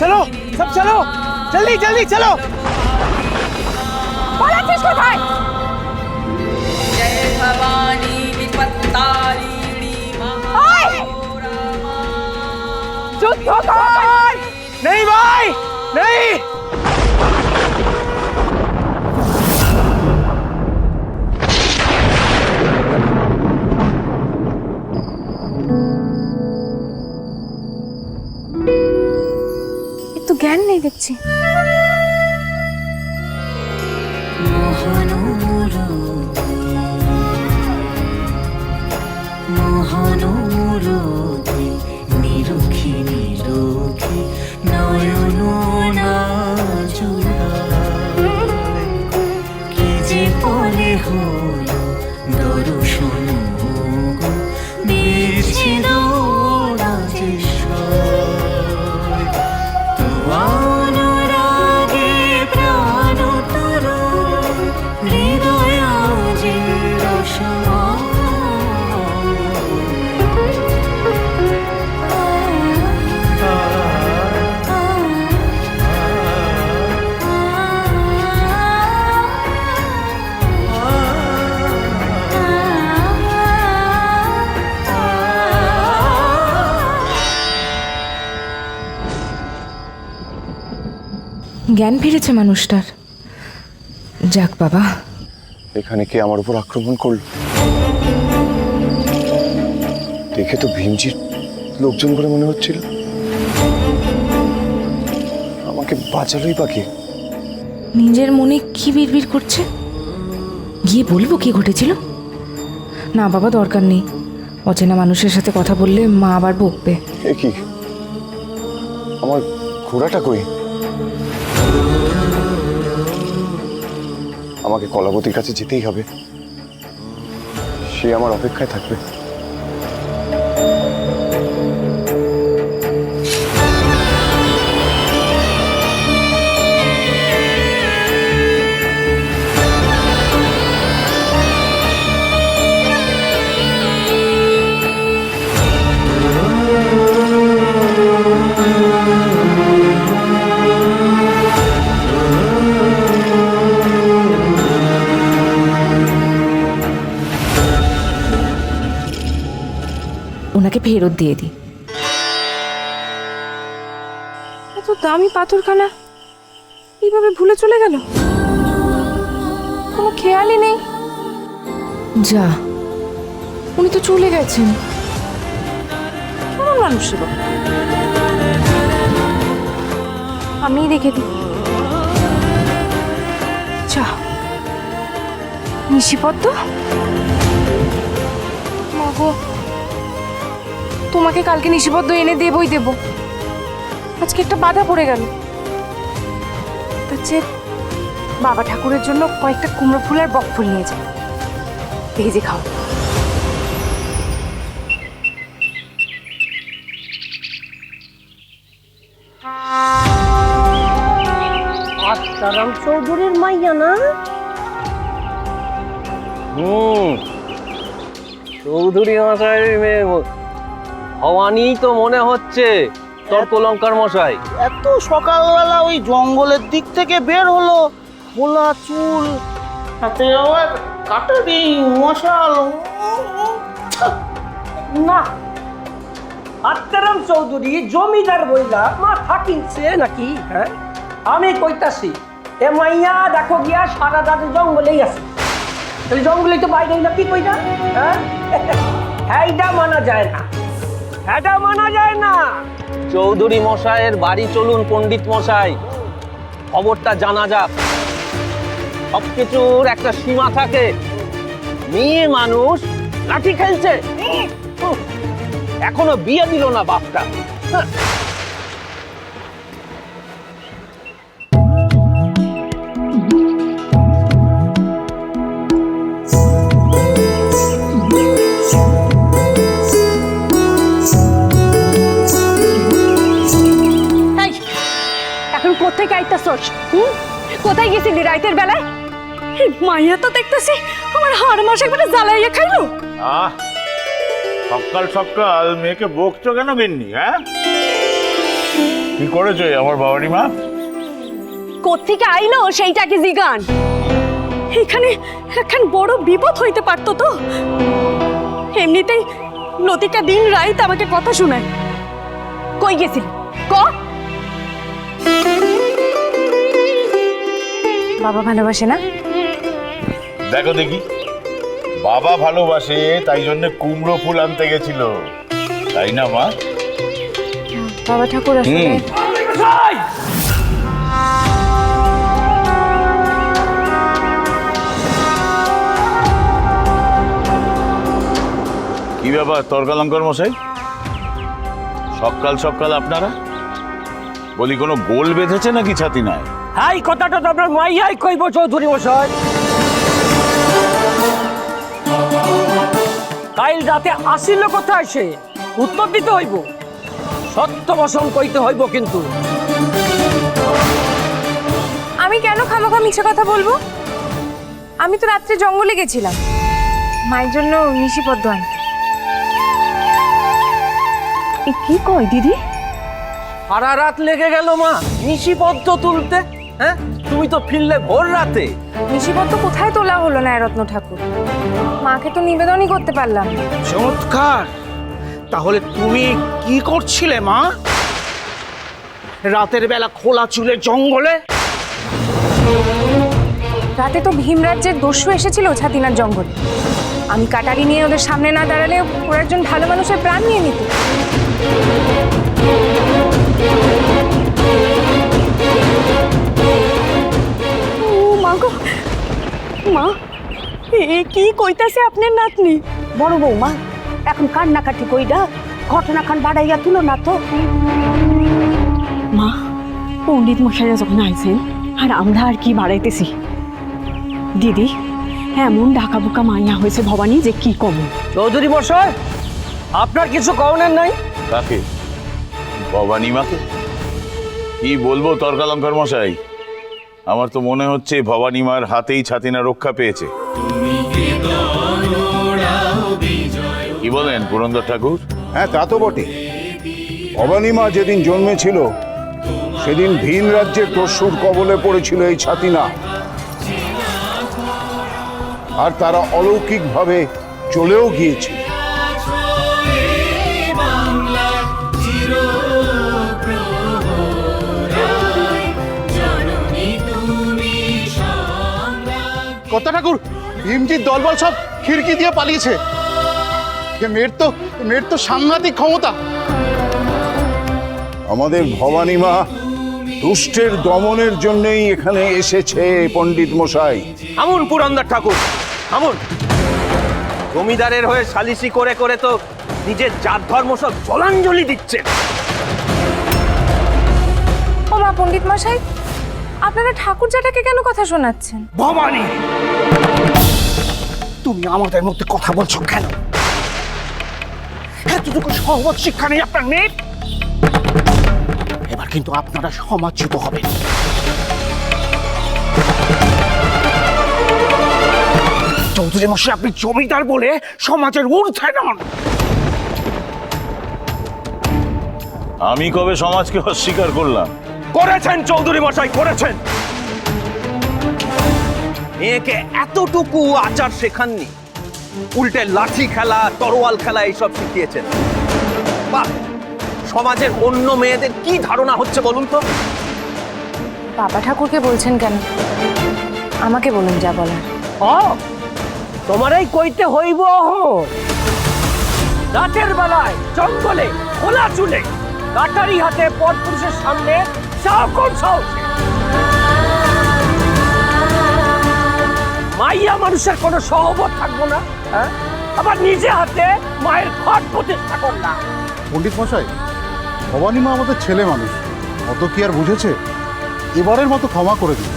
चलो सब चलो, जल्दी जल्दी चलो। পালাচ্ছিস কোথায়? जय भवानी विपत्तारिणी महागौरमा। যুদ্ধ কর! नहीं भाई नहीं। এ তো জ্ঞান নেই দেখছি। মহানুরোধে নিরুখী নিরুখী নয়ন জুড়ায় কি যে পরে হলো দর্শন বিচ্ছেদ রাজেশ্বর অনুরাগে প্রাণ তরুণ হৃদয় যে রসময় জ্ঞান ফিরেছে মানুষটার। যাক বাবা। এখানে কে আমার উপর আক্রমণ করলো? দেখে তো ভীমজির লোকজন বলে মনে হচ্ছিল। আমাকে বাঁচালোই বা কে? নিজের মনে কি বিড়বিড় করছে, গিয়ে বলবো কি ঘটেছিল? না বাবা, দরকার নেই। অচেনা মানুষের সাথে কথা বললে মা আবার বকবে। এ কি, আমার ঘোড়াটা কই? আমাকে কলাবতীর কাছে যেতেই হবে, সে আমার অপেক্ষায় থাকবে। ওনাকে ফেরত দিয়ে দিই। এত দামি পাথরখানা এইভাবে ভুলে চলে গেল, কোনো খেয়ালই নেই। যা, উনি তো চলে গেছেন। কেমন মানুষ ছিল, আমি রেখে দিই। যা, নিশিপদ্ম, মাগো, তোমাকে কালকে নিশিবদ্ধ এনে দেবই দেব, আজকে একটা বাধা পড়ে গেল। তার চেয়ে বাবা ঠাকুরের জন্য কয়েকটা কুমড়ো ফুল আর বক ফুল নিয়ে যাও, ভেজে খাও। আত্মারাম চৌধুরীর মাইয়া না? চৌধুরী মশাইয়ের মেয়ে ভবানী তো মনে হচ্ছে। তর্কলঙ্কার মশাই এত সকালবেলা ওই জঙ্গলের দিক থেকে বের হলো, খোলা চুল, হাতে আবার কাটারি মশাল। না, আত্মারাম চৌধুরী জমিদার বইলা মাথা কিনছে নাকি? হ্যাঁ, আমি কইতাছি এ মাইয়া দেখো গিয়া সারা রাত জঙ্গলেই আছে। তাহলে জঙ্গলে তো বাইরে হইলা কি কইরা? হ্যাঁ, এইটা মানা যায় না, এটা মানা যায় না। চৌধুরী মশাইয়ের বাড়ি চলুন পণ্ডিত মশাই, খবরটা জানা যাক। সবকিছুর একটা সীমা থাকে। মেয়ে মানুষ লাঠি খেলছে, এখনো বিয়ে দিল না বাপটা। এখন কোথায় আইতাছস? কোথায় গেছিলি রাতের বেলায়? মাইয়া তো দেখতেছি আমার হাড় মাস একবারে জ্বালাইয়া খাইলো। সকাল সকাল মেয়েকে বকছো কেন গিন্নি? হ্যাঁ, কি করেছে আমার বাবারি মা? কোত্থেকে আইলো সেইটাকে জিগান। এখানে এখন বড় বিপদ হইতে পারতো তো। এমনিতেই লতিকা দিন রাত আমাকে কথা শোনায়। কই গেছিল ক? বাবা ভালোবাসে না? দেখো দেখি, বাবা ভালোবাসে তাই জন্য কুমড়ো ফুল আনতে গেছিল, তাই না মা? বাবা ঠাকুর আসলে কি ব্যাপার তর্কালঙ্কর মশাই, সকাল সকাল আপনারা? বলি কোনো গোল বেঁধেছে নাকি ছাতি নাই? হাই কথাটা তো আপনার মাইয়াই কইব চৌধুরী মশাই। কাল রাতে আসিল কোথায় সে? উত্তর দিতে হইব, সত্য বসন কইতে হইব কিন্তু। আমি কেন খামোখা মিছে কথা বলবো? আমি তো রাত্রে জঙ্গলে গেছিলাম মায়ের জন্য নিশিপদ্ম আনতে। কি কয় দিদি? সারা রাত লেগে গেল মা নিশিপদ্ম তুলতে। হ্যাঁ, তুমি তো ফিরলে ভোর রাতে। নিশিপদ্ম কোথায় তোলা হলো না রত্ন ঠাকুর? মাকে তো নিবেদনই করতে পারলাম না। চমৎকার। তাহলে তুমি কি করছিলে মা রাতের বেলা খোলা চুলের জঙ্গলে? রাতে তো ভীমরাজ্যের দস্যু এসেছিল ছাতিনার জঙ্গলে। আমি কাটারি নিয়ে ওদের সামনে না দাঁড়ালে ওরা একজন ভালো মানুষের প্রাণ নিয়ে নিত। ও মা গো, মা এ কি কইতাছে আপনার নাতনি? বড় বৌমা এখন কান্নাকাটি কইরা ঘটনাখান বাড়াইয়া তুলো না তো। মা, পণ্ডিত মশাইরা যখন আইছেন আর আমরা আর কি বাড়াইতেছি। দিদি এমন ঢাকা বুকা মাইয়া হয়েছে ভবানী যে কি কম। চৌধুরী মশাই, আপনার কিছু কওনের নাই? কাকে? ভবানী মাকে? কি বলবো তর্কালঙ্কর মশাই, আমার তো মনে হচ্ছে ভবানী মার হাতেই ছাতিনা রক্ষা পেয়েছে। কি বলেন পুরন্দর ঠাকুর? হ্যাঁ, তা তো বটে। ভবানী মা যেদিন জন্মেছিল সেদিন ভিন রাজ্যের দস্যুর কবলে পড়েছিল এই ছাতিনা, আর তারা অলৌকিকভাবে চলেও গিয়েছে। কর্তা ঠাকুর, ভীমজির দলবল সব খিড়কি দিয়ে পালিয়েছে। মেয়ের তো সাংঘাতিক ক্ষমতা। আমাদের ভবানী মা দুষ্টের দমনের জন্যই এখানে এসেছে পণ্ডিত মশাই। আমুন পুরন্দর ঠাকুর আমুন। জমিদারের হয়ে সালিসি করে করে তো নিজের জাত ধর্ম সব জলাঞ্জলি দিচ্ছেন। ও মা পণ্ডিত মশাই, আপনারা ঠাকুর জাটাকে কেন কথা শোনাচ্ছেন? ভবানী, তুমি আমাদের মধ্যে কথা বলছো কেন? এতটুকু সহজ শিক্ষা নেই আপনার মেয়ে। এবার কিন্তু আপনারা সমাজচ্যুত হবেন। চৌধুরী মশাই, আপনি জমিদার বলে সমাজের ঊর্ধ্বে নন। আমি কবে সমাজকে অস্বীকার করলাম? করেছেন চৌধুরী মশাই, করেছেন। মেয়েকে এতটুকু আচার শেখাননি, উল্টে লাঠি খেলা তরোয়াল খেলা এইসব শিখিয়েছেন। বাহ, সমাজের অন্য মেয়েদের কি ধারণা হচ্ছে বলুন তো? বাবা ঠাকুরকে বলছেন কেন? আমাকে বলুন যা বলার। ও তোমারই কইতে হইব। রাতের বেলায় জঙ্গলে খোলা চুলে কাটারি হাতে পরপুরুষের সামনে সাহস সাহসে মাইয়া মানুষের কোনো সহবত থাকবো না। হ্যাঁ, আবার নিজে হাতে মায়ের ঘট প্রতিষ্ঠা করলাম। পণ্ডিত মশাই, ভবানী মা আমাদের ছেলে মানুষ, অত কি আর বুঝেছে? এবারের মতো ক্ষমা করে দিন।